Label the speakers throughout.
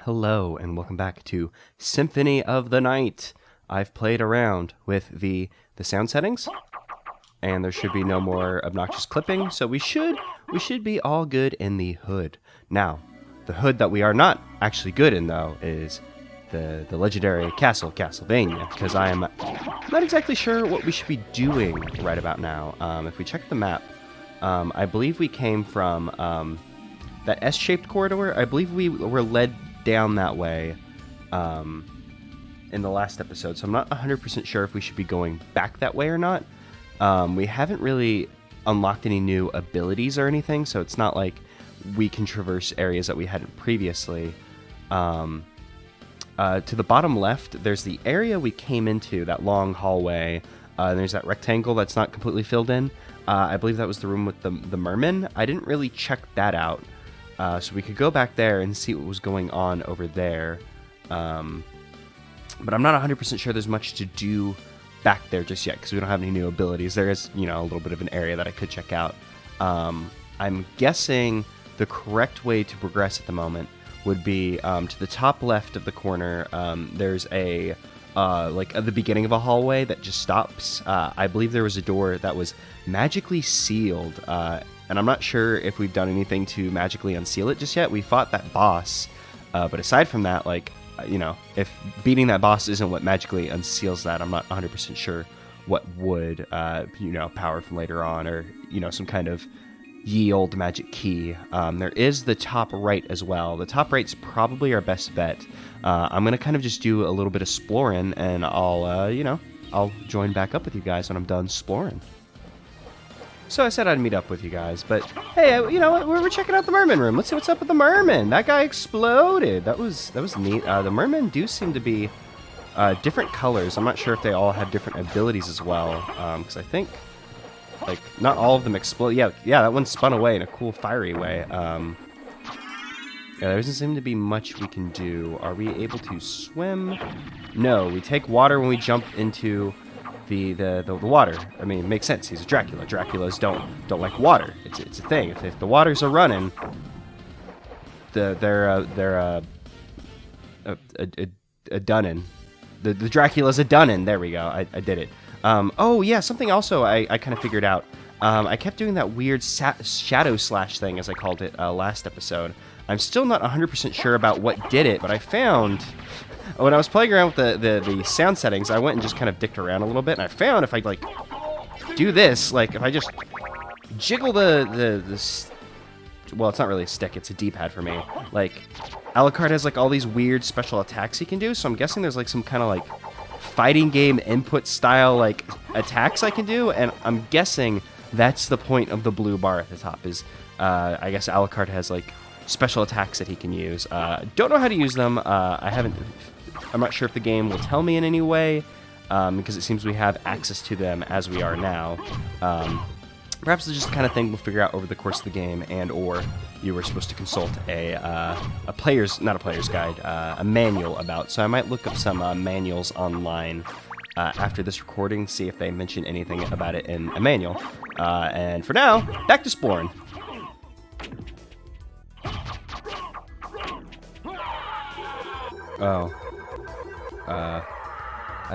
Speaker 1: Hello, and welcome back to Symphony of the Night. I've played around with the sound settings, and there should be no more obnoxious clipping, so we should be all good in the hood. Now, the hood that we are not actually good in, though, is the legendary Castlevania, because I am not exactly sure what we should be doing right about now. If we check the map, I believe we came from that S-shaped corridor. I believe we were led down that way in the last episode, so I'm not 100% sure if we should be going back that way or not. We haven't really unlocked any new abilities or anything, so it's not like we can traverse areas that we hadn't previously. To the bottom left, there's the area we came into, that long hallway, and there's that rectangle that's not completely filled in. I believe that was the room with the merman. I didn't really check that out. So we could go back there and see what was going on over there. But I'm not 100% sure there's much to do back there just yet, because we don't have any new abilities. There is, a little bit of an area that I could check out. I'm guessing the correct way to progress at the moment would be to the top left of the corner. There's a at the beginning of a hallway that just stops. I believe there was a door that was magically sealed, and I'm not sure if we've done anything to magically unseal it just yet. We fought that boss, but aside from that, if beating that boss isn't what magically unseals that, I'm not 100% sure what would, power from later on, or, some kind of ye old magic key. There is the top right as well. The top right's probably our best bet. I'm going to kind of just do a little bit of exploring, and I'll join back up with you guys when I'm done exploring. So I said I'd meet up with you guys, but hey, we're checking out the merman room. Let's see what's up with the merman. That guy exploded. That was neat. The mermen do seem to be different colors. I'm not sure if they all have different abilities as well, because I think not all of them explode. Yeah, that one spun away in a cool fiery way. Yeah, there doesn't seem to be much we can do. Are we able to swim? No, we take water when we jump into the water. I mean, it makes sense. He's a Dracula. Draculas don't like water. It's a thing. If the waters are running, they're a dunnin'. The Dracula's a dunnin'. There we go. I did it. Oh yeah, something also I kind of figured out. I kept doing that weird shadow slash thing, as I called it last episode. I'm still not 100% sure about what did it, but I found, when I was playing around with the sound settings, I went and just kind of dicked around a little bit, and I found if I do this, if I just jiggle well, it's not really a stick, it's a D-pad for me. Alucard has all these weird special attacks he can do, so I'm guessing there's some kind of fighting game input style attacks I can do, and I'm guessing that's the point of the blue bar at the top is I guess Alucard has special attacks that he can use. Don't know how to use them. I'm not sure if the game will tell me in any way, because it seems we have access to them as we are now. Perhaps it's just the kind of thing we'll figure out over the course of the game, and or you were supposed to consult a manual about. So I might look up some manuals online after this recording, see if they mention anything about it in a manual. And for now, back to exploring. Oh.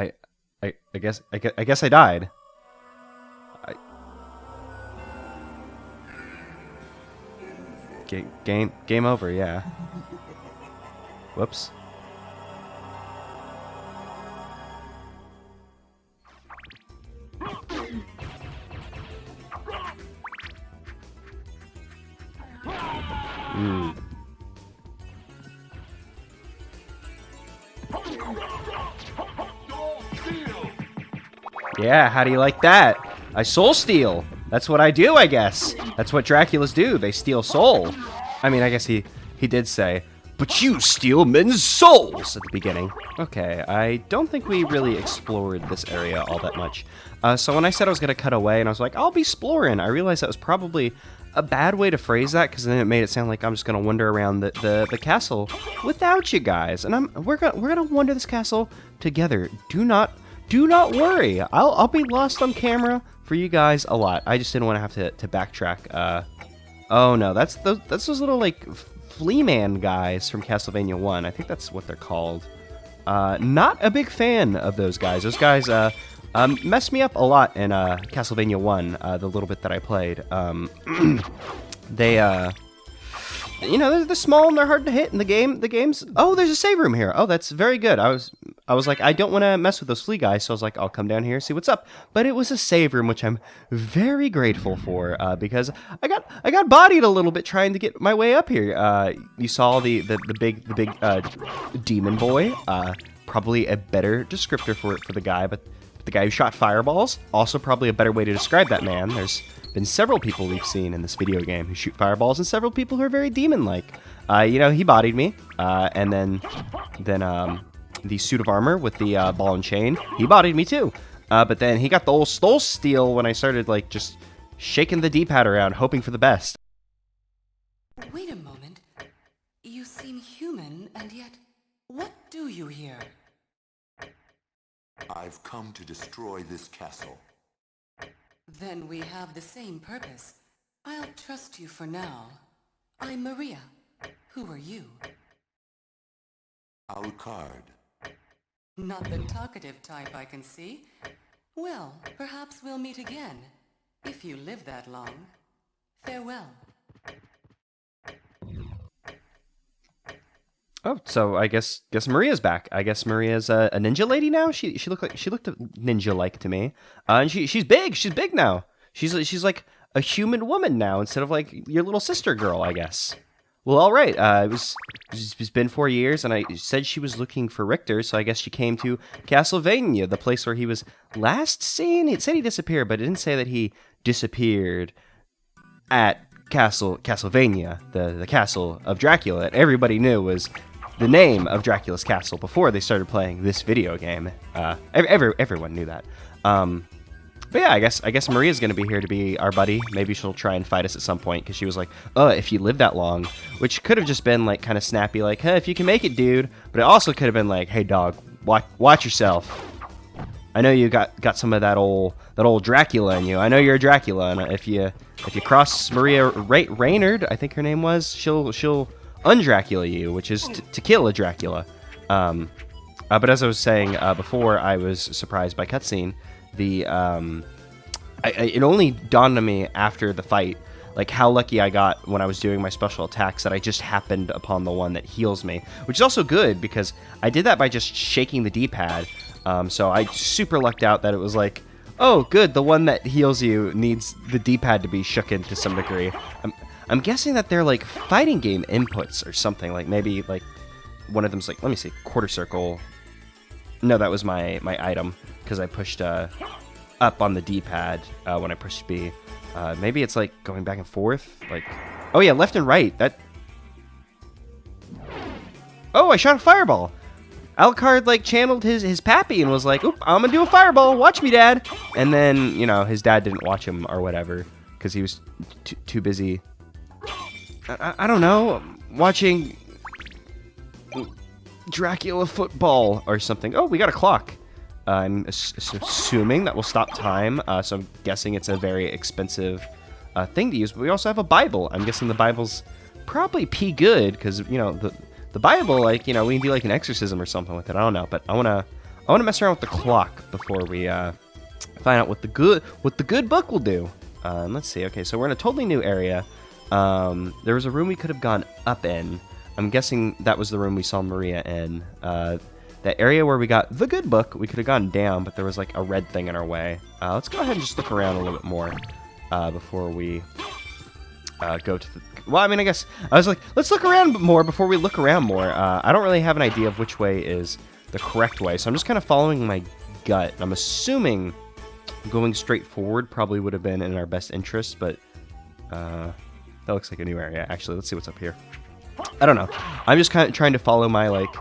Speaker 1: I guess I died. Game over, yeah. Whoops. Yeah, how do you like that? I soul steal. That's what I do, I guess. That's what Draculas do. They steal soul. I mean, I guess he did say, "But you steal men's souls" at the beginning. Okay, I don't think we really explored this area all that much. So when I said I was going to cut away and I was like, I'll be exploring, I realized that was probably a bad way to phrase that, because then it made it sound like I'm just going to wander around the castle without you guys. And we're gonna wander this castle together. Do not worry. I'll be lost on camera for you guys a lot. I just didn't want to have to backtrack. Oh no, that's those little Flea Man guys from Castlevania 1. I think that's what they're called. Not a big fan of those guys. Those guys messed me up a lot in Castlevania 1, the little bit that I played. They, you know, they're small and they're hard to hit in the game's... Oh, there's a save room here. Oh, that's very good. I was like, I don't want to mess with those flea guys, so I was like, I'll come down here, see what's up. But it was a save room, which I'm very grateful for, because I got bodied a little bit trying to get my way up here. You saw the big demon boy. Probably a better descriptor for the guy, but the guy who shot fireballs, also probably a better way to describe that man. There's been several people we've seen in this video game who shoot fireballs, and several people who are very demon-like. You know, he bodied me, and then the suit of armor with the ball and chain, he bodied me too. But then he got the old stole steal when I started, like, just shaking the D-pad around, hoping for the best.
Speaker 2: Wait a moment. You seem human, and yet, what do you here?
Speaker 3: I've come to destroy this castle.
Speaker 2: Then we have the same purpose. I'll trust you for now. I'm Maria. Who are you?
Speaker 3: Alucard.
Speaker 2: Not the talkative type, I can see. Well, perhaps we'll meet again. If you live that long. Farewell.
Speaker 1: Oh, so I guess Maria's back. I guess Maria's a ninja lady now. She looked ninja-like to me. And she's big. She's big now. She's like a human woman now instead of like your little sister girl, I guess. Well, all right. It's been 4 years, and I said she was looking for Richter, so I guess she came to Castlevania, the place where he was last seen. It said he disappeared, but it didn't say that he disappeared at Castlevania, the castle of Dracula. That everybody knew was the name of Dracula's castle before they started playing this video game. Everyone knew that. But yeah, I guess Maria's gonna be here to be our buddy. Maybe she'll try and fight us at some point, because she was like, if you live that long, which could have just been like kind of snappy, like, hey, if you can make it, dude. But it also could have been like, hey, dog, watch yourself. I know you got some of that old Dracula in you. I know you're a Dracula, and if you cross Maria Reynard, I think her name was, she'll un-Dracula you, which is to kill a Dracula. But as I was saying before, I was surprised by cutscene. It only dawned on me after the fight, like how lucky I got when I was doing my special attacks that I just happened upon the one that heals me, which is also good because I did that by just shaking the D-pad. So I super lucked out that it was like, oh, good, the one that heals you needs the D-pad to be shooken to some degree. I'm guessing that they're like fighting game inputs or something. Like maybe like one of them's like, let me see, quarter circle. No, that was my item because I pushed up on the D-pad when I pushed B. Maybe it's like going back and forth. Like, oh yeah, left and right. Oh, I shot a fireball. Alucard like channeled his pappy and was like, "Oop, I'm gonna do a fireball. Watch me, Dad." And then his dad didn't watch him or whatever because he was too busy. I don't know, watching Dracula football or something. Oh, we got a clock. I'm assuming that will stop time. So I'm guessing it's a very expensive thing to use. But we also have a Bible. I'm guessing the Bible's probably good because the Bible, like, we can do like an exorcism or something with it. I don't know, but I wanna mess around with the clock before we find out what the good book will do. And let's see. Okay, so we're in a totally new area. There was a room we could have gone up in. I'm guessing that was the room we saw Maria in. That area where we got the good book, we could have gone down, but there was like a red thing in our way. Let's go ahead and just look around a little bit more before we go to the... Well, I mean, I guess I was like, let's look around more before we look around more. I don't really have an idea of which way is the correct way, so I'm just kind of following my gut. I'm assuming going straight forward probably would have been in our best interest, but that looks like a new area. Actually, let's see what's up here. I don't know. I'm just kind of trying to follow my, like,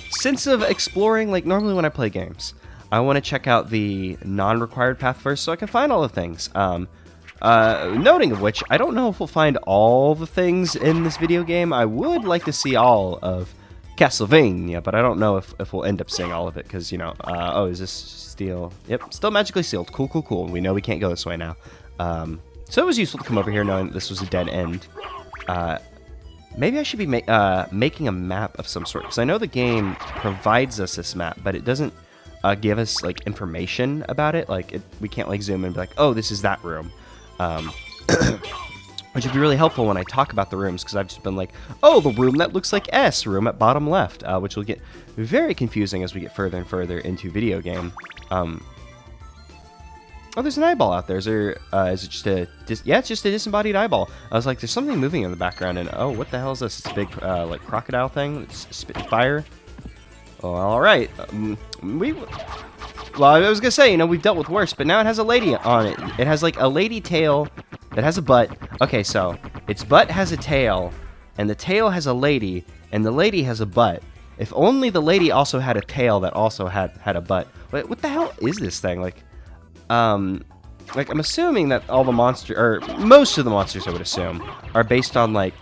Speaker 1: sense of exploring. Like, normally when I play games, I want to check out the non-required path first so I can find all the things. Noting of which, I don't know if we'll find all the things in this video game. I would like to see all of Castlevania, but I don't know if we'll end up seeing all of it, because, oh, is this steel? Yep, still magically sealed. Cool. We know we can't go this way now. So it was useful to come over here knowing that this was a dead end. maybe I should be making a map of some sort, because I know the game provides us this map, but it doesn't give us like information about it. Like we can't like zoom in and be like, oh, this is that room, which would be really helpful when I talk about the rooms, because I've just been like, oh, the room that looks like S, room at bottom left, which will get very confusing as we get further and further into video game. Oh, there's an eyeball out there. Is it just a... yeah, it's just a disembodied eyeball. I was like, there's something moving in the background, and oh, what the hell is this? It's a big, like, crocodile thing. It's spitting fire. Oh, all right. Well, I was going to say, you know, we've dealt with worse, but now it has a lady on it. It has, like, a lady tail that has a butt. Okay, so its butt has a tail, and the tail has a lady, and the lady has a butt. If only the lady also had a tail that also had a butt. What the hell is this thing? Like, I'm assuming that all the monsters, or most of the monsters, I would assume, are based on like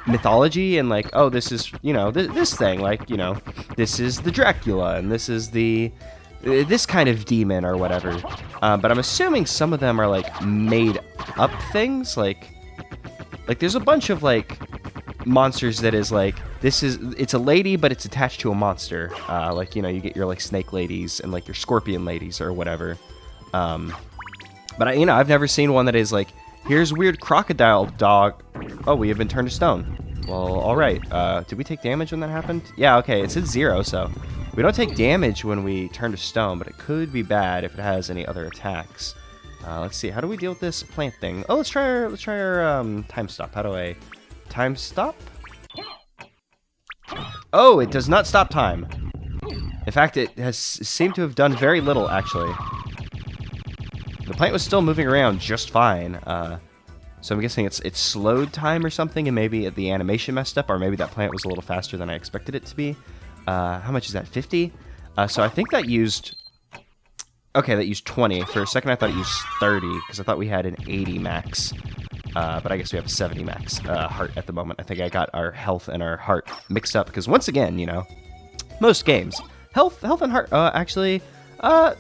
Speaker 1: mythology, and like, oh, this is, you know, this thing, like, you know, this is the Dracula, and this is this kind of demon or whatever. But I'm assuming some of them are like made up things, like there's a bunch of like monsters that is like, it's a lady, but it's attached to a monster. Like, you know, you get your like snake ladies and like your scorpion ladies or whatever. But I've never seen one that is like, here's weird crocodile dog. Oh, we have been turned to stone. Well, all right. Did we take damage when that happened? Yeah, okay. It said 0, so we don't take damage when we turn to stone, but it could be bad if it has any other attacks. Let's see. How do we deal with this plant thing? Oh, let's try our time stop. How do I time stop? Oh, it does not stop time. In fact, it has seemed to have done very little, actually. The plant was still moving around just fine. So I'm guessing it's slowed time or something, and maybe the animation messed up, or maybe that plant was a little faster than I expected it to be. How much is that? 50? So I think that used... Okay, that used 20. For a second, I thought it used 30, because I thought we had an 80 max. But I guess we have a 70 max heart at the moment. I think I got our health and our heart mixed up, because once again, you know, most games, health and heart, actually,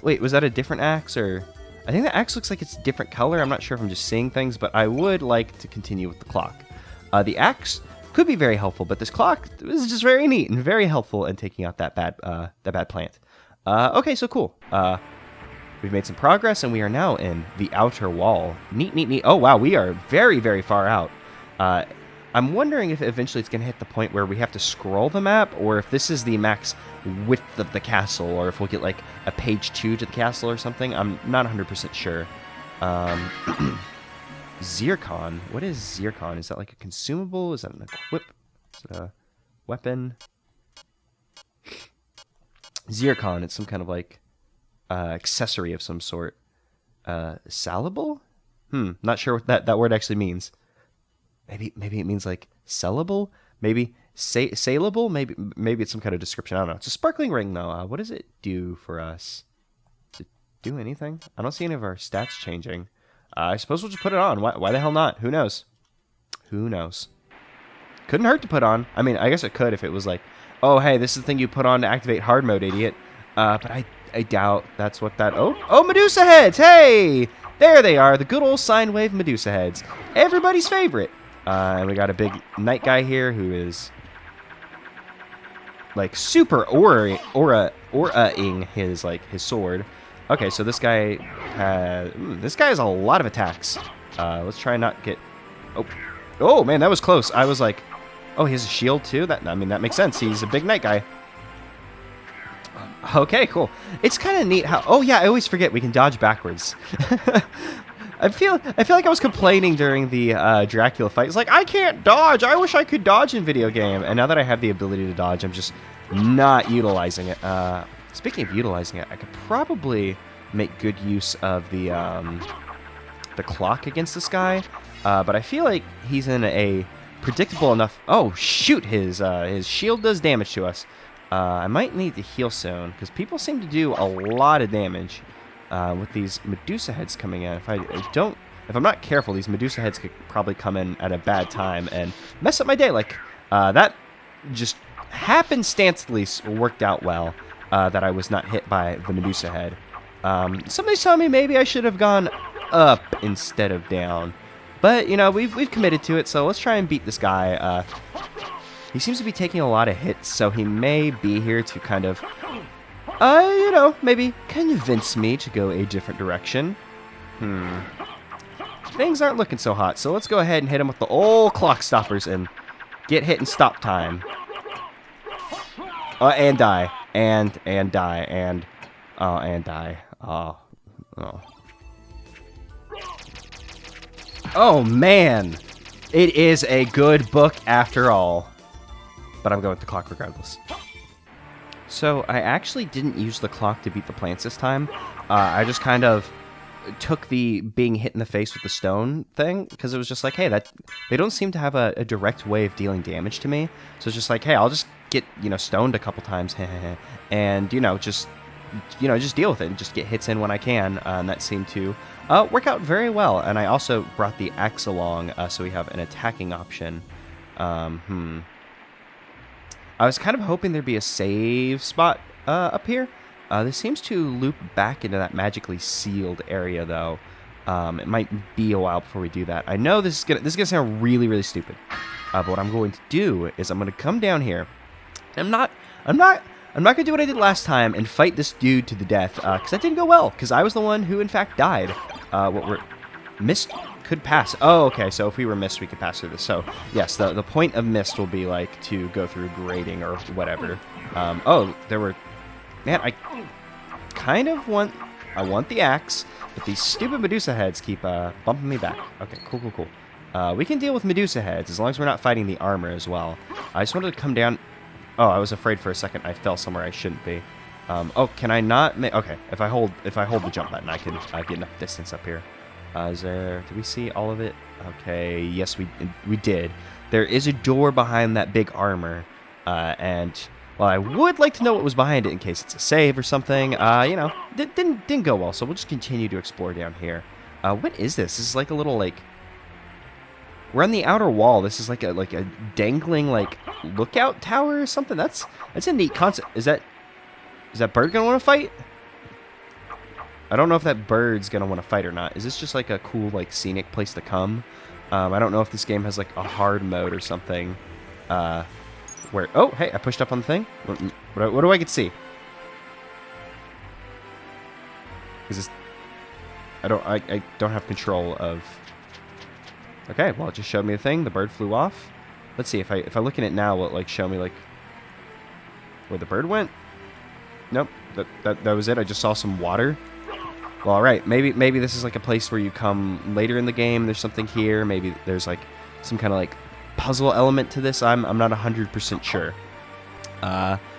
Speaker 1: wait, was that a different axe, or... I think the axe looks like it's a different color. I'm not sure if I'm just seeing things, but I would like to continue with the clock. The axe could be very helpful, but this clock is just very neat and very helpful in taking out that bad plant. Okay, so cool. We've made some progress, and we are now in the outer wall. Neat, neat, neat. Oh, wow, we are very, very far out. I'm wondering if eventually it's going to hit the point where we have to scroll the map, or if this is the max width of the castle, or if we'll get like a page 2 to the castle or something. I'm not 100% sure. Zircon. What is Zircon? Is that like a consumable? Is that an equip? Is it a weapon? Zircon. It's some kind of like accessory of some sort. Salable? Not sure what that word actually means. Maybe it means like sellable? Maybe saleable? Maybe it's some kind of description. I don't know. It's a sparkling ring though. What does it do for us? Does it do anything? I don't see any of our stats changing. I suppose we'll just put it on. Why the hell not? Who knows? Who knows? Couldn't hurt to put on. I mean, I guess it could if it was like, oh, hey, this is the thing you put on to activate hard mode, idiot. But I doubt that's what that... Oh, Medusa heads! Hey! There they are, the good old sine wave Medusa heads. Everybody's favorite. And we got a big knight guy here who is like super aura-ing his sword. Okay, so this guy has a lot of attacks. Let's try and not get... Oh man, that was close. I was like, oh, he has a shield too? That makes sense. He's a big knight guy. Okay, cool. It's kind of neat how... Oh yeah, I always forget we can dodge backwards. I feel like I was complaining during the Dracula fight. It's like, I can't dodge. I wish I could dodge in video game. And now that I have the ability to dodge, I'm just not utilizing it. Speaking of utilizing it, I could probably make good use of the clock against this guy. But I feel like he's in a predictable enough... Oh, shoot! His shield does damage to us. I might need to heal soon, because people seem to do a lot of damage with these Medusa heads coming in. If I'm not careful, these Medusa heads could probably come in at a bad time and mess up my day. Like, that just happenstancely worked out well, that I was not hit by the Medusa head. Somebody's telling me maybe I should have gone up instead of down. But, you know, we've committed to it, so let's try and beat this guy. He seems to be taking a lot of hits, so he may be here to kind of, you know, maybe convince me to go a different direction. Things aren't looking so hot, so let's go ahead and hit him with the old clock stoppers and get hit and stop time. And die. And die. And die. Oh, man. It is a good book after all. But I'm going with the clock regardless. So I actually didn't use the clock to beat the plants this time. I just kind of took the being hit in the face with the stone thing, because it was just like, hey, that they don't seem to have a direct way of dealing damage to me. So it's just like, hey, I'll just get, you know, stoned a couple times, and, you know, just deal with it and just get hits in when I can. And that seemed to work out very well. And I also brought the axe along, so we have an attacking option. I was kind of hoping there'd be a save spot up here. This seems to loop back into that magically sealed area, though. It might be a while before we do that. I know this is gonna sound really, really stupid. But what I'm going to do is I'm gonna come down here. I'm not gonna do what I did last time and fight this dude to the death, because that didn't go well. Because I was the one who, in fact, died. Mist could pass. Oh, okay. So if we were mist, we could pass through this. So yes, the point of mist will be like to go through grating or whatever. Oh, there were. Man, I kind of want the axe, but these stupid Medusa heads keep bumping me back. Okay, cool. We can deal with Medusa heads as long as we're not fighting the armor as well. I just wanted to come down. Oh, I was afraid for a second I fell somewhere I shouldn't be. Oh, can I not? Okay, if I hold the jump button, I can get enough distance up here. Did we see all of it? Okay, yes, we did. There is a door behind that big armor, and. Well, I would like to know what was behind it in case it's a save or something. You know, didn't go well, so we'll just continue to explore down here. What is this? This is like a little, like... We're on the outer wall. This is like a dangling, like, lookout tower or something. That's a neat concept. Is that bird gonna want to fight? I don't know if that bird's gonna want to fight or not. Is this just like a cool, like, scenic place to come? I don't know if this game has, like, a hard mode or something. Where? Oh, hey, I pushed up on the thing. What do I get to see? Is this? I don't have control of. Okay, well, it just showed me a thing. The bird flew off. Let's see if I look in it now. Will it like show me like where the bird went? Nope. That was it. I just saw some water. Well, all right. Maybe this is like a place where you come later in the game. There's something here. Maybe there's like some kind of like puzzle element to this. I'm not 100% sure.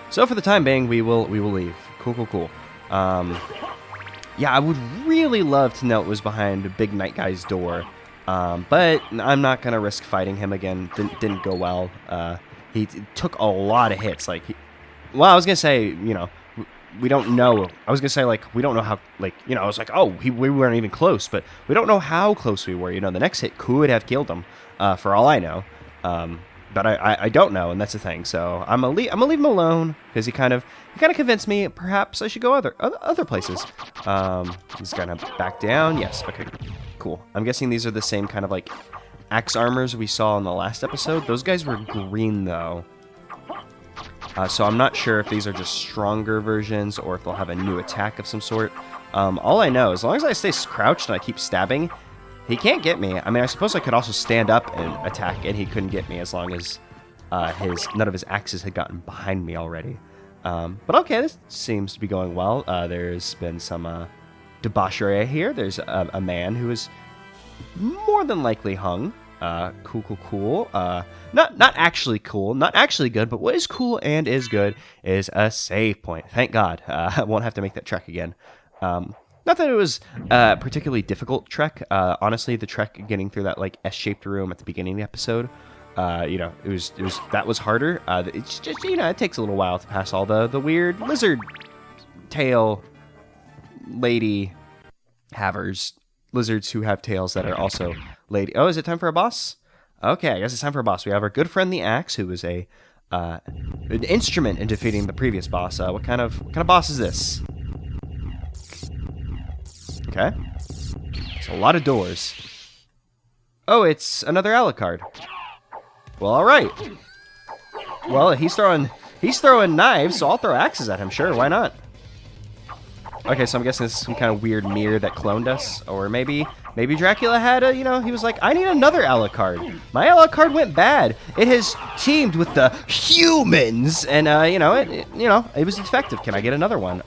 Speaker 1: So for the time being, we will leave. Cool. Yeah, I would really love to know what was behind a big night guy's door, but I'm not gonna risk fighting him again. Didn't go well. He took a lot of hits. Like, I was gonna say, you know, we don't know. I was gonna say, like, we don't know how. Like, you know, I was like, oh, we weren't even close, but we don't know how close we were. You know, the next hit could have killed him, for all I know. But I don't know, and that's the thing. So I'm gonna leave him alone because he kind of convinced me. Perhaps I should go other places. He's gonna back down. Yes. Okay. Cool. I'm guessing these are the same kind of like axe armors we saw in the last episode. Those guys were green though. So I'm not sure if these are just stronger versions or if they'll have a new attack of some sort. All I know, as long as I stay crouched and I keep stabbing, he can't get me. I mean, I suppose I could also stand up and attack, and he couldn't get me as long as none of his axes had gotten behind me already. But okay, this seems to be going well. There's been some debauchery here. There's a man who is more than likely hung. Cool. Not actually cool, not actually good, but what is cool and is good is a save point. Thank God. I won't have to make that trek again. Not that it was a particularly difficult trek. Honestly, the trek getting through that like S-shaped room at the beginning of the episode, you know, that was harder. It's just, you know, it takes a little while to pass all the weird lizard tail lady havers, lizards who have tails that are also lady. Oh, is it time for a boss? Okay, I guess it's time for a boss. We have our good friend the Axe, who is an instrument in defeating the previous boss. What kind of boss is this? Okay. There's a lot of doors. Oh, it's another Alucard. Well, all right. Well, he's throwing knives, so I'll throw axes at him. Sure, why not? Okay, so I'm guessing this is some kind of weird mirror that cloned us, or maybe Dracula had a, he was like, I need another Alucard. My Alucard went bad. It has teamed with the humans, and it was effective. Can I get another one?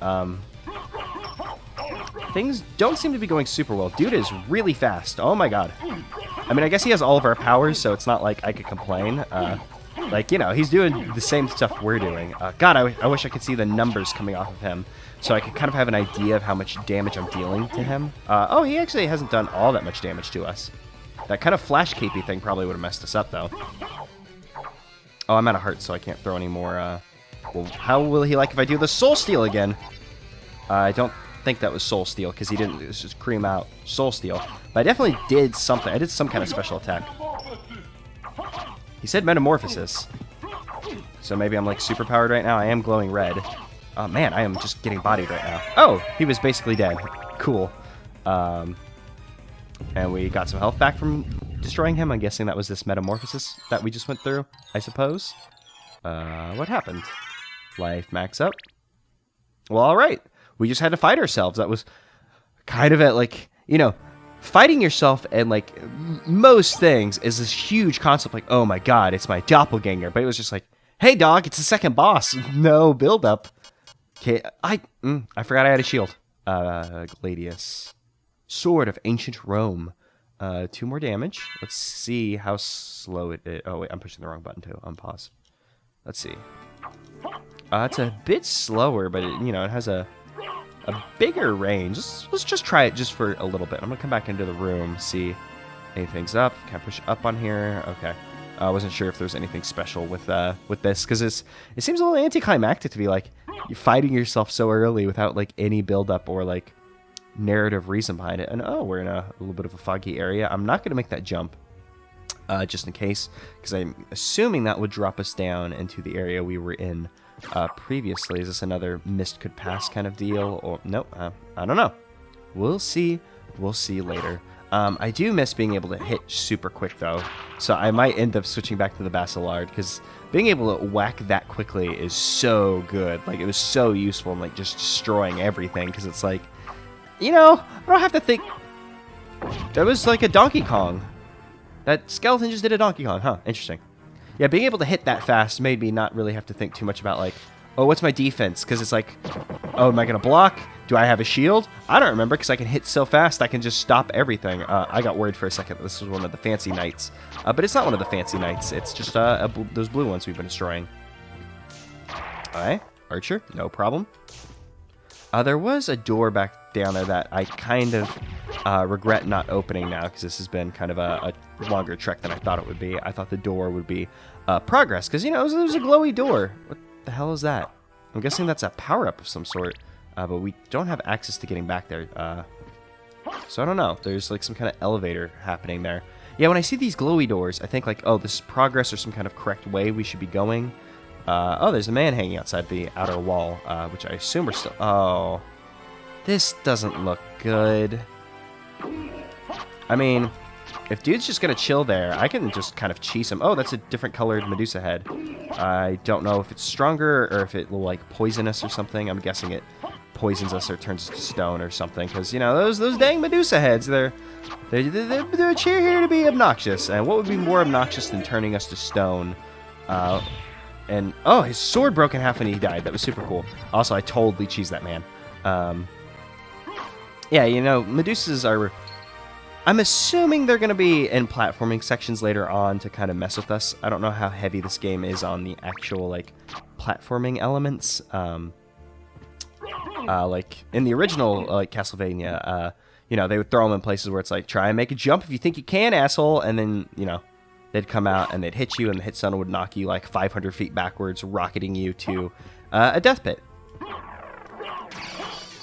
Speaker 1: Things don't seem to be going super well. Dude is really fast. Oh my god. I mean, I guess he has all of our powers, so it's not like I could complain. He's doing the same stuff we're doing. God, I wish I could see the numbers coming off of him, so I could kind of have an idea of how much damage I'm dealing to him. Oh, he actually hasn't done all that much damage to us. That kind of flash capey thing probably would have messed us up, though. Oh, I'm out of hearts, so I can't throw any more. Well, how will he like if I do the Soul Steal again? I don't think that was Soul Steal, because he didn't. It was just cream out Soul Steal. But I definitely did something. I did some kind of special attack. He said Metamorphosis. So maybe I'm like super powered right now. I am glowing red. Oh man, I am just getting bodied right now. Oh, he was basically dead. Cool. And we got some health back from destroying him. I'm guessing that was this Metamorphosis that we just went through, I suppose. What happened? Life max up. Well, alright. We just had to fight ourselves. That was kind of fighting yourself and most things is this huge concept like, oh my god, it's my doppelganger. But it was just like, hey dog, it's the second boss. No build up. Okay, I forgot I had a shield. Gladius. Sword of Ancient Rome. 2 more damage. Let's see how slow it is. Oh wait, I'm pushing the wrong button too. Unpause. Let's see. It's a bit slower, but it has a bigger range. Let's just try it just for a little bit. I'm gonna come back into the room, see anything's up. Can I push up on here? Okay. I wasn't sure if there's anything special with this, because it seems a little anticlimactic to be you're fighting yourself so early without any build up or narrative reason behind it. And oh, we're in a little bit of a foggy area. I'm not gonna make that jump, just in case, because I'm assuming that would drop us down into the area we were in previously. Is this another mist could pass kind of deal, or nope? I don't know. We'll see. We'll see later. I do miss being able to hit super quick though, so I might end up switching back to the Basilard, because being able to whack that quickly is so good. It was so useful in just destroying everything, because it's I don't have to think. That was like a Donkey Kong. That skeleton just did a Donkey Kong, huh? Interesting. Yeah, being able to hit that fast made me not really have to think too much about oh, what's my defense? Because it's oh, am I going to block? Do I have a shield? I don't remember, because I can hit so fast I can just stop everything. I got worried for a second. This was one of the fancy knights. But it's not one of the fancy knights. It's just those blue ones we've been destroying. Alright, Archer, no problem. There was a door back down there that I kind of regret not opening now, because this has been kind of a longer trek than I thought it would be. I thought the door would be progress, because, it was a glowy door. What the hell is that? I'm guessing that's a power-up of some sort, but we don't have access to getting back there. So I don't know. There's some kind of elevator happening there. Yeah, when I see these glowy doors, I think oh, this is progress or some kind of correct way we should be going. Oh, there's a man hanging outside the outer wall, which I assume we're still... Oh, this doesn't look good. I mean, if dude's just gonna chill there, I can just kind of cheese him. Oh, that's a different colored Medusa head. I don't know if it's stronger or if it will poison us or something. I'm guessing it poisons us or turns us to stone or something, because those dang Medusa heads, they're here to be obnoxious. And what would be more obnoxious than turning us to stone? And oh, his sword broke in half when he died. That was super cool. Also, I totally cheesed that man. Yeah, Medusas are... I'm assuming they're going to be in platforming sections later on to kind of mess with us. I don't know how heavy this game is on the actual, platforming elements. In the original, Castlevania, they would throw them in places where it's try and make a jump if you think you can, asshole. And then, they'd come out and they'd hit you, and the hit stun would knock you 500 feet backwards, rocketing you to a death pit.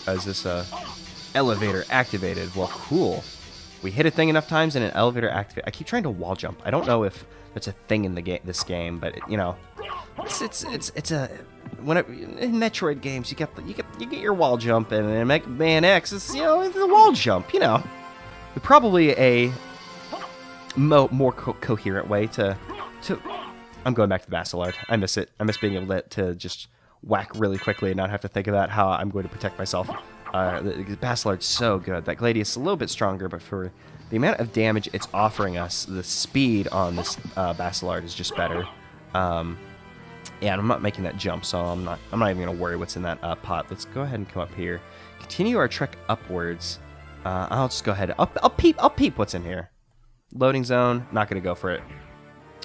Speaker 1: Is this elevator activated? Well, cool. We hit a thing enough times and an elevator activated. I keep trying to wall jump. I don't know if that's a thing in this game, but it's a in Metroid games you get your wall jump, and in Mega Man X it's the wall jump. Probably more coherent way to. I'm going back to the Bastillard. I miss it. I miss being able to just whack really quickly and not have to think about how I'm going to protect myself. The Bastillard's so good. That Gladius is a little bit stronger, but for the amount of damage it's offering us, the speed on this Bastillard is just better. Yeah, and I'm not making that jump, so I'm not even gonna worry what's in that pot. Let's go ahead and come up here. Continue our trek upwards. I'll just go ahead. I'll peep what's in here. Loading zone. Not gonna go for it.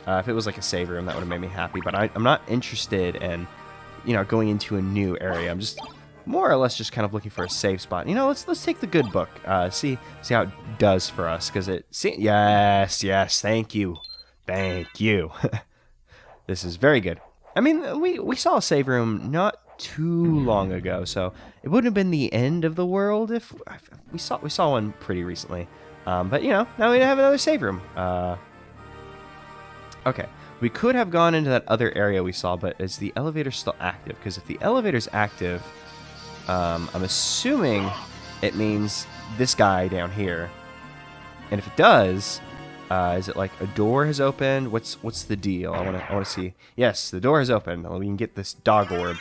Speaker 1: If it was like a save room, that would have made me happy. But I'm not interested in, going into a new area. I'm just more or less just kind of looking for a safe spot. Let's take the good book. See how it does for us, because yes, thank you. This is very good. I mean, we saw a save room not too long ago, so it wouldn't have been the end of the world if we saw one pretty recently. But now we have another save room. Okay, we could have gone into that other area we saw, but is the elevator still active? Because if the elevator's active, I'm assuming it means this guy down here. And if it does, is it like a door has opened? What's the deal? I wanna see. Yes, the door has opened. We can get this dog orb.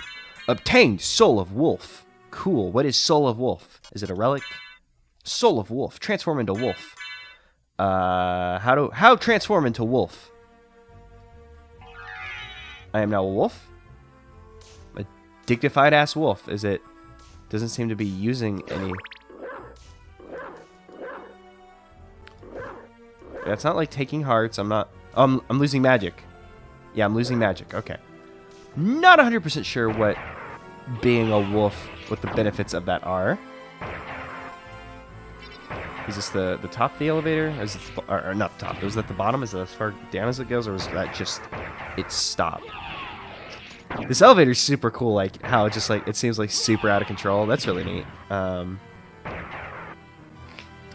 Speaker 1: Obtained Soul of Wolf. Cool. What is Soul of Wolf? Is it a relic? Soul of Wolf. Transform into wolf. How transform into wolf? I am now a wolf. A dignified ass wolf. Is it? Doesn't seem to be using any. That's not like taking hearts. I'm not. I'm losing magic. Yeah, I'm losing magic. Okay. Not 100% sure what being a wolf, what the benefits of that are. Is this the top of the elevator? Is it or not the top? Is that the bottom? Is that as far down as it goes, or is that just its stop? This elevator is super cool. Like how it just it seems like super out of control. That's really neat.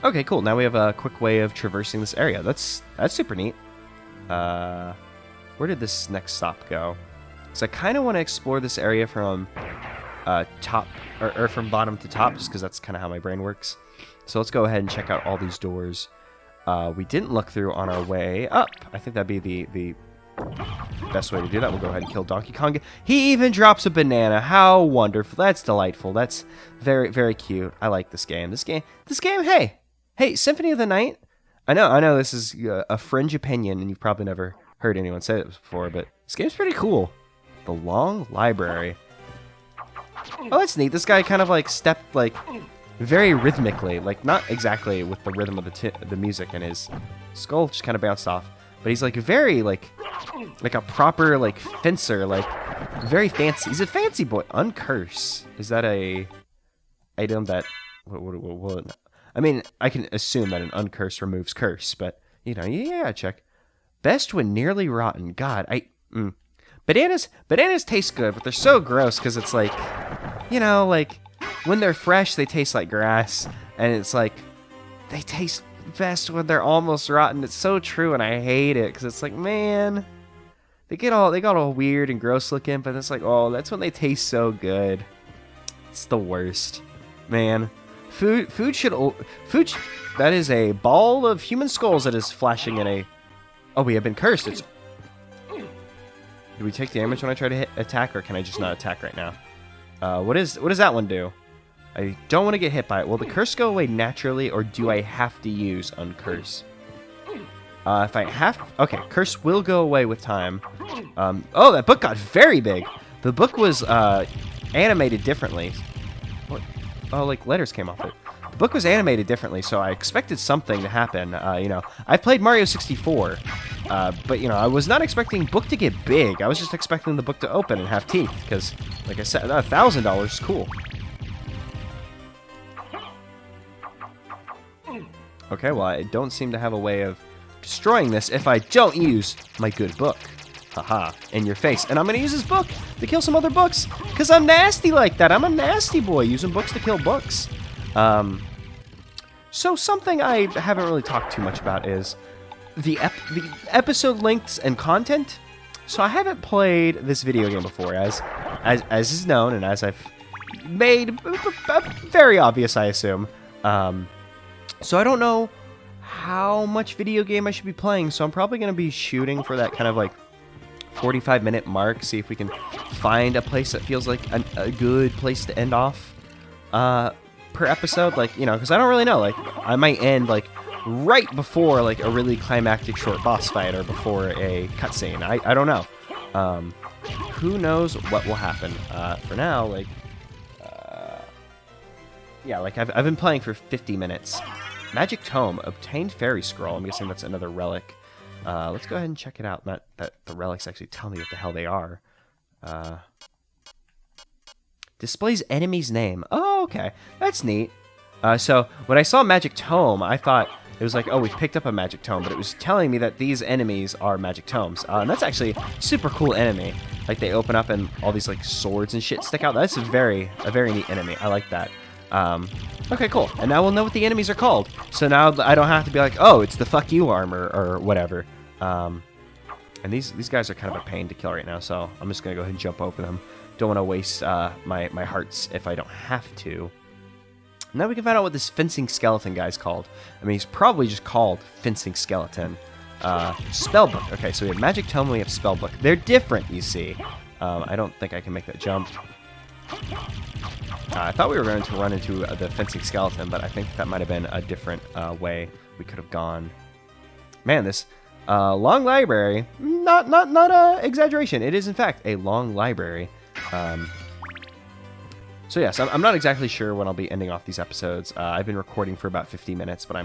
Speaker 1: Okay, cool. Now we have a quick way of traversing this area. That's super neat. Where did this next stop go? So I kind of want to explore this area from top or from bottom to top, just because that's kind of how my brain works. So let's go ahead and check out all these doors. We didn't look through on our way up. I think that'd be the best way to do that. We'll go ahead and kill Donkey Kong. He even drops a banana. How wonderful. That's delightful. That's very, very cute. I like this game. This game, hey, Symphony of the Night. I know this is a fringe opinion, and you've probably never heard anyone say it before, but this game's pretty cool. The Long Library. Oh, that's neat. This guy kind of stepped very rhythmically, not exactly with the rhythm of the music, and his skull just kind of bounced off. But he's very like a proper fencer, very fancy. He's a fancy boy. Uncurse. Is that a item that what I mean, I can assume that an uncurse removes curse, but yeah, check. Best when nearly rotten. God, Bananas taste good, but they're so gross because it's when they're fresh, they taste like grass, and it's they taste best when they're almost rotten. It's so true, and I hate it because it's man, they got all weird and gross looking, but it's oh, that's when they taste so good. It's the worst, man. Food. That is a ball of human skulls that is flashing in a. Oh, we have been cursed. It's. Do we take damage when I try to attack, or can I just not attack right now? What does that one do? I don't want to get hit by it. Will the curse go away naturally, or do I have to use uncurse? If I have... Okay, curse will go away with time. Oh, that book got very big. The book was animated differently. What? Oh, letters came off it. The book was animated differently, so I expected something to happen. I played Mario 64, but, I was not expecting book to get big. I was just expecting the book to open and have teeth, because, like I said, $1,000 is cool. Okay, well, I don't seem to have a way of destroying this if I don't use my good book. Haha, in your face. And I'm going to use this book to kill some other books, because I'm nasty like that. I'm a nasty boy using books to kill books. So something I haven't really talked too much about is the episode lengths and content. So I haven't played this video game before, as is known, and as I've made very obvious, I assume. So I don't know how much video game I should be playing, so I'm probably going to be shooting for that kind of like 45-minute mark, see if we can find a place that feels like a good place to end off per episode, like, you know, because I don't really know, like, I might end like right before like a really climactic short boss fight or before a cutscene. I don't know. Who knows what will happen. For now, like, yeah, like I've been playing for 50 minutes. Magic Tome, obtained fairy scroll. I'm guessing that's another relic. Let's go ahead and check it out. Not that the relics actually tell me what the hell they are. Displays enemy's name. Oh, okay. That's neat. So when I saw Magic Tome, I thought it was like, oh, we've picked up a Magic Tome, but it was telling me that these enemies are Magic Tomes. And that's actually a super cool enemy. Like, they open up and all these, like, swords and shit stick out. That's a very neat enemy. I like that. Okay, cool. And now we'll know what the enemies are called. So now I don't have to be like, oh, it's the fuck you armor or whatever. And these guys are kind of a pain to kill right now, so I'm just going to go ahead and jump over them. Don't want to waste my hearts if I don't have to. Now we can find out what this fencing skeleton guy's called. I mean, he's probably just called fencing skeleton. Spellbook. Okay, so we have Magic Tome and we have Spellbook. They're different, you see. I don't think I can make that jump. I thought we were going to run into the fencing skeleton, but I think that might have been a different way we could have gone. Man, this long library, not a exaggeration. It is, in fact, a long library. So yes, I'm not exactly sure when I'll be ending off these episodes. I've been recording for about 50 minutes, but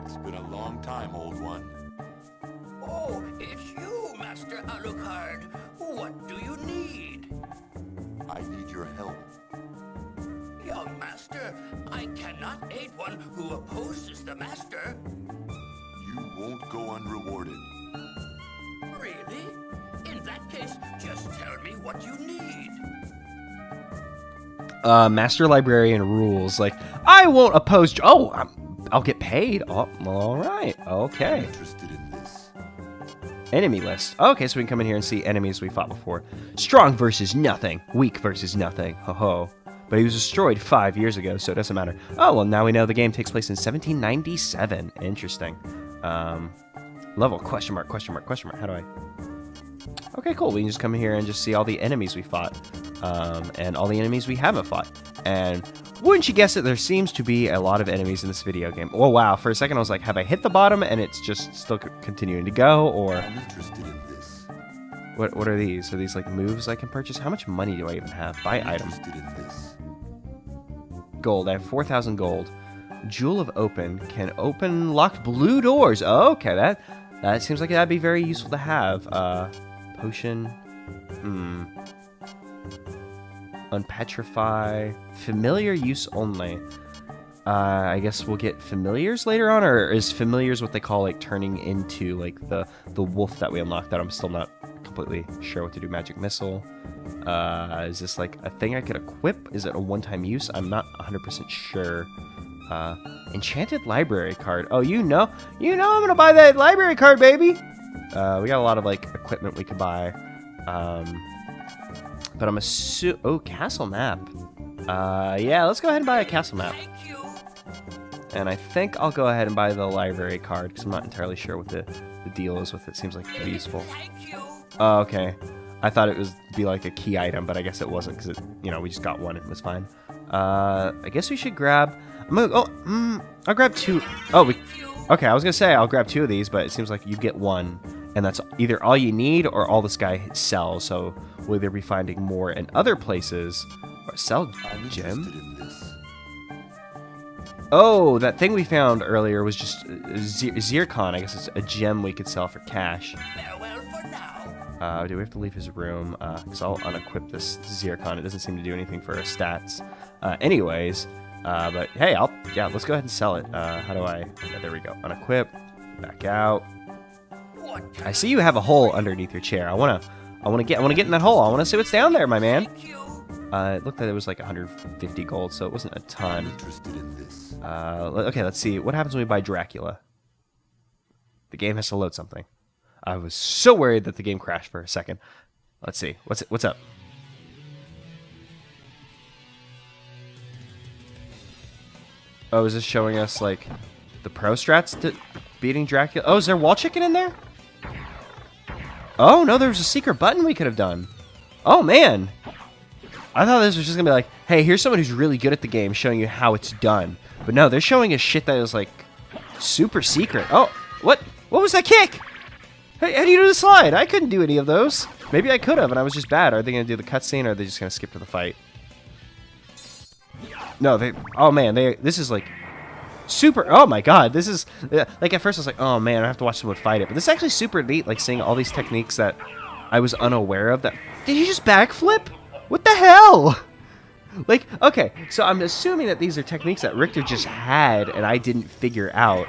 Speaker 3: It's been a long time, old one.
Speaker 4: Oh, it's you, Master Alucard. What do you need?
Speaker 3: I need your help.
Speaker 4: Young Master, I cannot aid one who opposes the Master.
Speaker 3: You won't go unrewarded.
Speaker 4: Really? In that case, just tell me what you need.
Speaker 1: Master Librarian rules. Like, I won't oppose... Oh, I'll get paid. Oh, all right. Okay.
Speaker 3: Interested in this.
Speaker 1: Enemy list. Okay, so we can come in here and see enemies we fought before. Strong versus nothing. Weak versus nothing. Ho-ho. But he was destroyed 5 years ago, so it doesn't matter. Oh, well, now we know the game takes place in 1797. Interesting. Level, question mark, question mark, question mark. How do I... Okay, cool. We can just come in here and just see all the enemies we fought. And all the enemies we haven't fought. And wouldn't you guess it, there seems to be a lot of enemies in this video game. Oh, wow. For a second, I was like, have I hit the bottom and it's just still continuing to go? Or
Speaker 3: I'm interested in this.
Speaker 1: what are these? Are these like moves I can purchase? How much money do I even have? Buy item.
Speaker 3: Interested in this.
Speaker 1: Gold. I have 4,000 gold. Jewel of Open. Can open locked blue doors. Oh, okay, that seems like that'd be very useful to have. Potion. Unpetrify. Familiar use only. I guess we'll get familiars later on, or is familiars what they call like turning into like the wolf that we unlocked? That I'm still not completely sure what to do. Magic missile. Is this like a thing I could equip? Is it a one-time use? I'm not 100% sure. Enchanted library card. Oh, you know I'm gonna buy that library card, baby. We got a lot of like equipment we could buy. But I'm oh, castle map. Yeah, let's go ahead and buy a castle map.
Speaker 4: Thank you.
Speaker 1: And I think I'll go ahead and buy the library card because I'm not entirely sure what the deal is with it. Seems like it could be useful.
Speaker 4: Thank you.
Speaker 1: Oh, okay. I thought it was be like a key item, but I guess it wasn't because we just got one and it was fine. I guess we should grab. I'll grab two. Oh, okay. I was gonna say I'll grab two of these, but it seems like you get one, and that's either all you need or all this guy sells. So we'll either be finding more in other places or sell
Speaker 3: I'm
Speaker 1: gem.
Speaker 3: interested in this.
Speaker 1: Oh, that thing we found earlier was just zircon. I guess it's a gem we could sell for cash.
Speaker 4: Farewell for now.
Speaker 1: Do we have to leave his room? Because I'll unequip this zircon. It doesn't seem to do anything for our stats. Anyways, but hey, let's go ahead and sell it. How do I? Yeah, there we go. Unequip. Back out.
Speaker 4: What can
Speaker 1: I see you have a hole underneath your chair. I wanna get in that hole. I wanna see what's down there, my man.
Speaker 4: Thank you.
Speaker 1: It looked like it was like 150 gold, so it wasn't a
Speaker 3: I'm
Speaker 1: ton.
Speaker 3: interested in this.
Speaker 1: Okay, let's see. What happens when we buy Dracula? The game has to load something. I was so worried that the game crashed for a second. Let's see. What's up? Oh, is this showing us like the pro strats to beating Dracula. Oh, is there wall chicken in there? Oh, no, there was a secret button we could have done. Oh, man. I thought this was just going to be like, hey, here's someone who's really good at the game showing you how it's done. But no, they're showing us shit that is, like, super secret. Oh, what? What was that kick? Hey, how do you do the slide? I couldn't do any of those. Maybe I could have, and I was just bad. Are they going to do the cutscene, or are they just going to skip to the fight? No, they... Oh, man, this is, like, super... Oh, my God. This is... Like, at first I was like, oh, man, I have to watch someone fight it. But this is actually super neat, like, seeing all these techniques that I was unaware of. That... Did you just backflip? What the hell? Like, okay, so I'm assuming that these are techniques that Richter just had and I didn't figure out.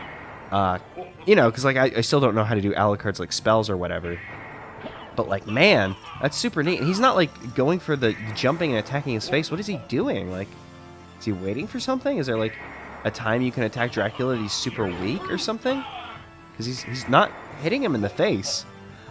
Speaker 1: You know, because, like, I still don't know how to do Alucard's, like, spells or whatever. But, like, man, that's super neat. And he's not, like, going for the jumping and attacking his face. What is he doing? Like, is he waiting for something? Is there, like, a time you can attack Dracula that he's super weak or something? Because he's not hitting him in the face.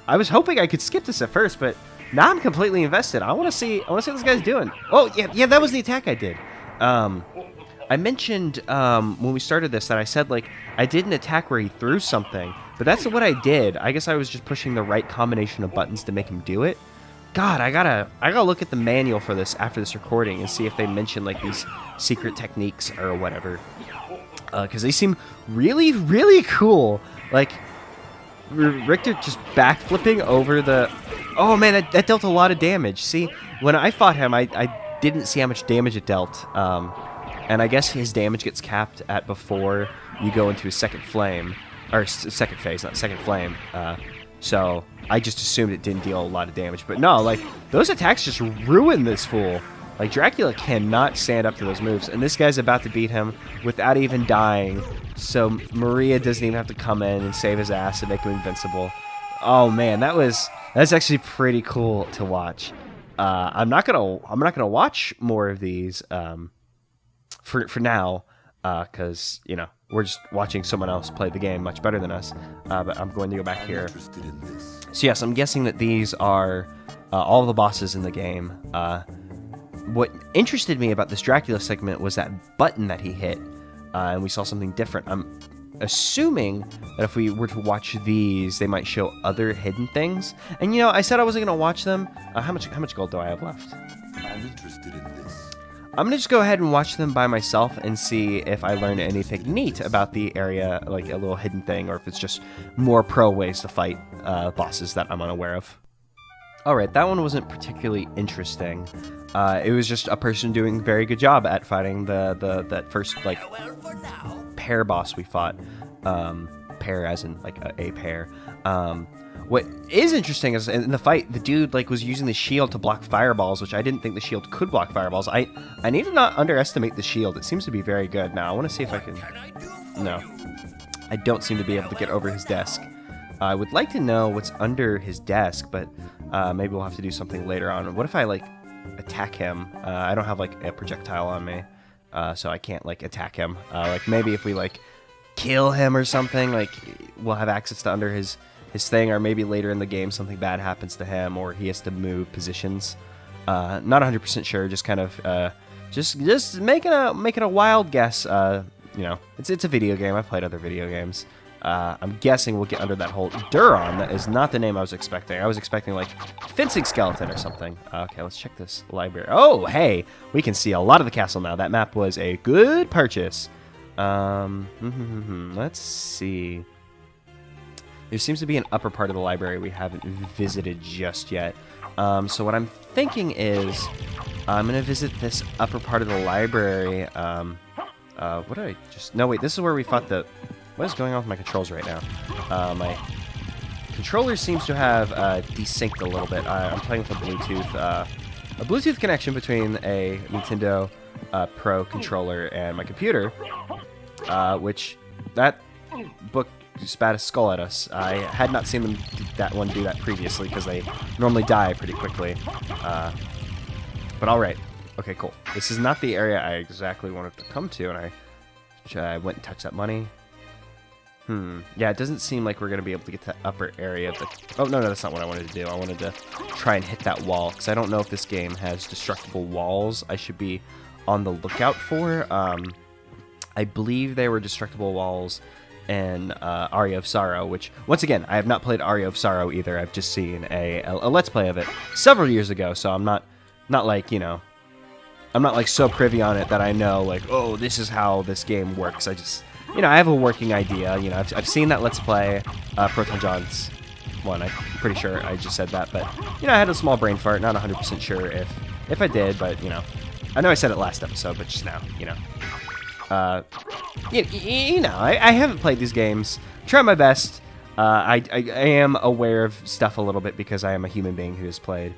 Speaker 1: I was hoping I could skip this at first, but now I'm completely invested. I want to see what this guy's doing. Oh, yeah, that was the attack I did. I mentioned when we started this that I said, like, I did an attack where he threw something, but that's what I did. I guess I was just pushing the right combination of buttons to make him do it. God, I gotta look at the manual for this after this recording and see if they mention, like, these secret techniques or whatever. Because they seem really, really cool. Like, Richter just backflipping over the... Oh, man, that dealt a lot of damage. See, when I fought him, I didn't see how much damage it dealt. And I guess his damage gets capped at before you go into his second flame. Or second phase, not second flame. So I just assumed it didn't deal a lot of damage. But no, like, those attacks just ruin this fool. Like, Dracula cannot stand up to those moves. And this guy's about to beat him without even dying. So Maria doesn't even have to come in and save his ass and make him invincible. Oh, man, that's actually pretty cool to watch. I'm not gonna watch more of these for now, because, you know, we're just watching someone else play the game much better than us. But I'm going to go back here. So yes, I'm guessing that these are all the bosses in the game. What interested me about this Dracula segment was that button that he hit, and we saw something different. I'm assuming that if we were to watch these, they might show other hidden things. And, you know, I said I wasn't going to watch them. How much gold do I have left?
Speaker 3: I'm interested in this.
Speaker 1: I'm going to just go ahead and watch them by myself and see if I learn anything neat about the area, like a little hidden thing, or if it's just more pro ways to fight bosses that I'm unaware of. Alright, that one wasn't particularly interesting. It was just a person doing a very good job at fighting that first, like, pair boss we fought. Pair as in, like, a pair. What is interesting is in the fight, the dude, like, was using the shield to block fireballs, which I didn't think the shield could block fireballs. I need to not underestimate the shield. It seems to be very good. Now, I want to see if I can... No. I don't seem to be able to get over his desk. I would like to know what's under his desk, but maybe we'll have to do something later on. What if I, like, attack him? I don't have, like, a projectile on me, so I can't, like, attack him. Like, maybe if we, like, kill him or something, like, we'll have access to under his thing, or maybe later in the game something bad happens to him, or he has to move positions. Not 100% sure, just kind of, just making a wild guess. You know, it's a video game. I've played other video games. I'm guessing we'll get under that whole Duron. That is not the name I was expecting. I was expecting, like, fencing skeleton or something. Okay, let's check this library. Oh, hey, we can see a lot of the castle now. That map was a good purchase. Let's see. There seems to be an upper part of the library we haven't visited just yet. So what I'm thinking is I'm going to visit this upper part of the library. What did I just... No, wait, this is where we fought the... What is going on with my controls right now? My controller seems to have desynced a little bit. I'm playing with a Bluetooth connection between a Nintendo Pro controller and my computer, which that book spat a skull at us. I had not seen them do that previously because they normally die pretty quickly. But all right, okay, cool. This is not the area I exactly wanted to come to, and I went and touched that money. Yeah, it doesn't seem like we're going to be able to get to the upper area of the... Oh, no, that's not what I wanted to do. I wanted to try and hit that wall, because I don't know if this game has destructible walls I should be on the lookout for. I I believe they were destructible walls in Aria of Sorrow, which, once again, I have not played Aria of Sorrow either. I've just seen a Let's Play of it several years ago, so I'm not like, I'm not like so privy on it that I know, like, oh, this is how this game works. I just, I have a working idea. I've seen that Let's Play, Proton John's one. I'm pretty sure I just said that, but, I had a small brain fart. Not 100% sure if I did, but, I know I said it last episode, but just now, I haven't played these games. Try my best. I am aware of stuff a little bit because I am a human being who has played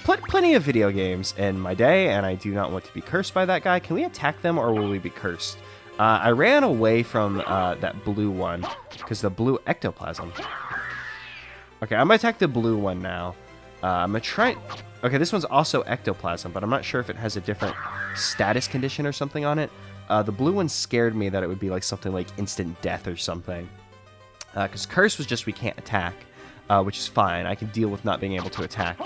Speaker 1: plenty of video games in my day, and I do not want to be cursed by that guy. Can we attack them, or will we be cursed? I ran away from that blue one because the blue ectoplasm. Okay, I'm going to attack the blue one now. I'm going to try... Okay, this one's also ectoplasm, but I'm not sure if it has a different status condition or something on it. The blue one scared me that it would be like something like instant death or something. Because curse was just we can't attack, which is fine. I can deal with not being able to attack.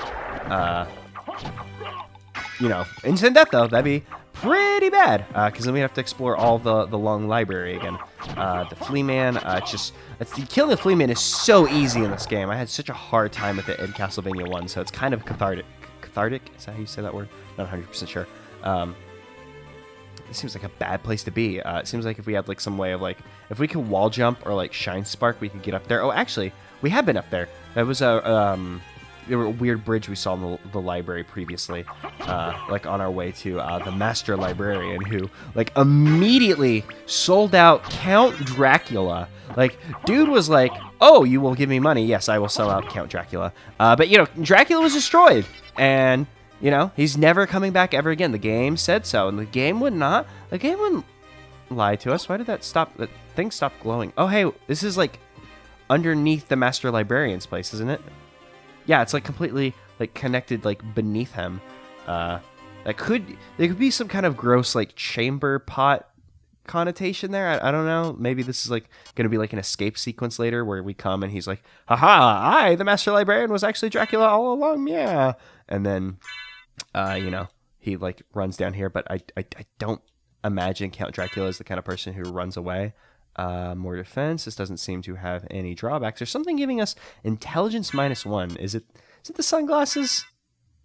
Speaker 1: Instant death, though, that'd be pretty bad, because then we have to explore all the long library again. The flea man, killing the flea man is so easy in this game. I had such a hard time with it in Castlevania 1, so it's kind of cathartic. Cathartic? Is that how you say that word? Not 100% sure. It seems like a bad place to be. It seems like if we had like some way of like, if we could wall jump or like shine spark, we could get up there. Oh, actually, we have been up there. That was a weird bridge we saw in the library previously, like on our way to the master librarian, who like immediately sold out Count Dracula. Like, dude was like, "Oh, you will give me money? Yes, I will sell out Count Dracula." But Dracula was destroyed, and he's never coming back ever again. The game said so, and the game wouldn't lie to us. Why did that stop? That thing stopped glowing. Oh, hey, this is like underneath the master librarian's place, isn't it? Yeah, it's like completely like connected like beneath him. There could be some kind of gross like chamber pot connotation there. I don't know. Maybe this is like gonna be like an escape sequence later where we come and he's like, haha, the master librarian was actually Dracula all along, yeah. And then he like runs down here, but I don't imagine Count Dracula is the kind of person who runs away. More defense. This doesn't seem to have any drawbacks. There's something giving us intelligence -1. Is it the sunglasses?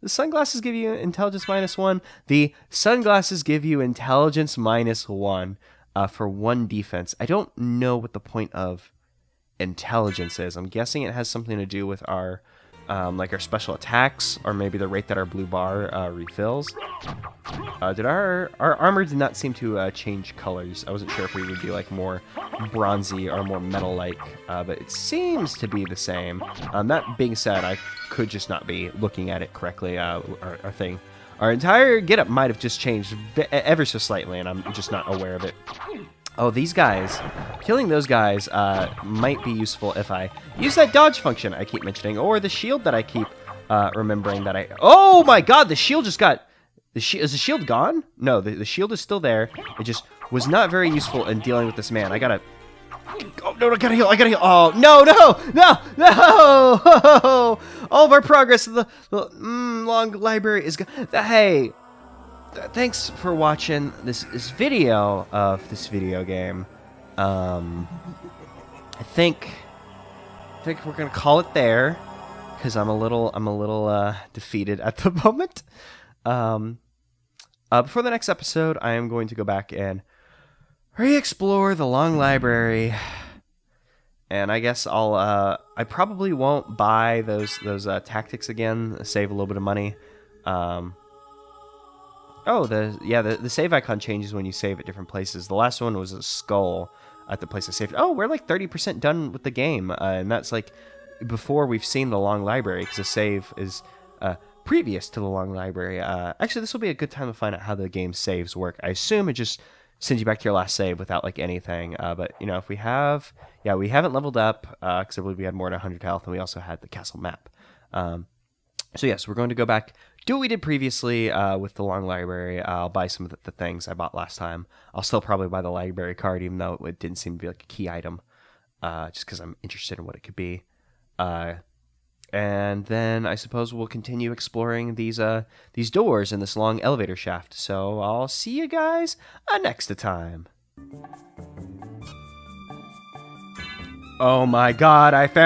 Speaker 1: The sunglasses give you intelligence -1. The sunglasses give you intelligence -1 for 1 defense. I don't know what the point of intelligence is. I'm guessing it has something to do with our like our special attacks, or maybe the rate that our blue bar refills. Did our armor did not seem to change colors. I wasn't sure if we would be like more bronzy or more metal-like, but it seems to be the same. That being said, I could just not be looking at it correctly. Our entire getup might have just changed ever so slightly, and I'm just not aware of it. Oh, these guys. Killing those guys might be useful if I use that dodge function I keep mentioning, or the shield that I keep remembering that I... Oh my god, the shield just got... Is the shield gone? No, the shield is still there. It just was not very useful in dealing with this man. I gotta... Oh, no, I gotta heal. Oh, no! All of our progress in the long library is gone. Hey... Thanks for watching this video of this video game. I think we're gonna call it there because I'm a little defeated at the moment. Before the next episode, I am going to go back and re-explore the long library, and I guess I probably won't buy those tactics again. Save a little bit of money. Oh, the save icon changes when you save at different places. The last one was a skull at the place I saved. Oh, we're like 30% done with the game, and that's like before we've seen the long library, because the save is previous to the long library. Actually, this will be a good time to find out how the game saves work. I assume it just sends you back to your last save without like anything. But if we have, we haven't leveled up because I believe we had more than 100 health, and we also had the castle map. So yes, we're going to go back, do what we did previously with the long library. I'll buy some of the things I bought last time. I'll still probably buy the library card, even though it didn't seem to be like a key item, just because I'm interested in what it could be. And then I suppose we'll continue exploring these doors in this long elevator shaft. So I'll see you guys next time. Oh my god, I found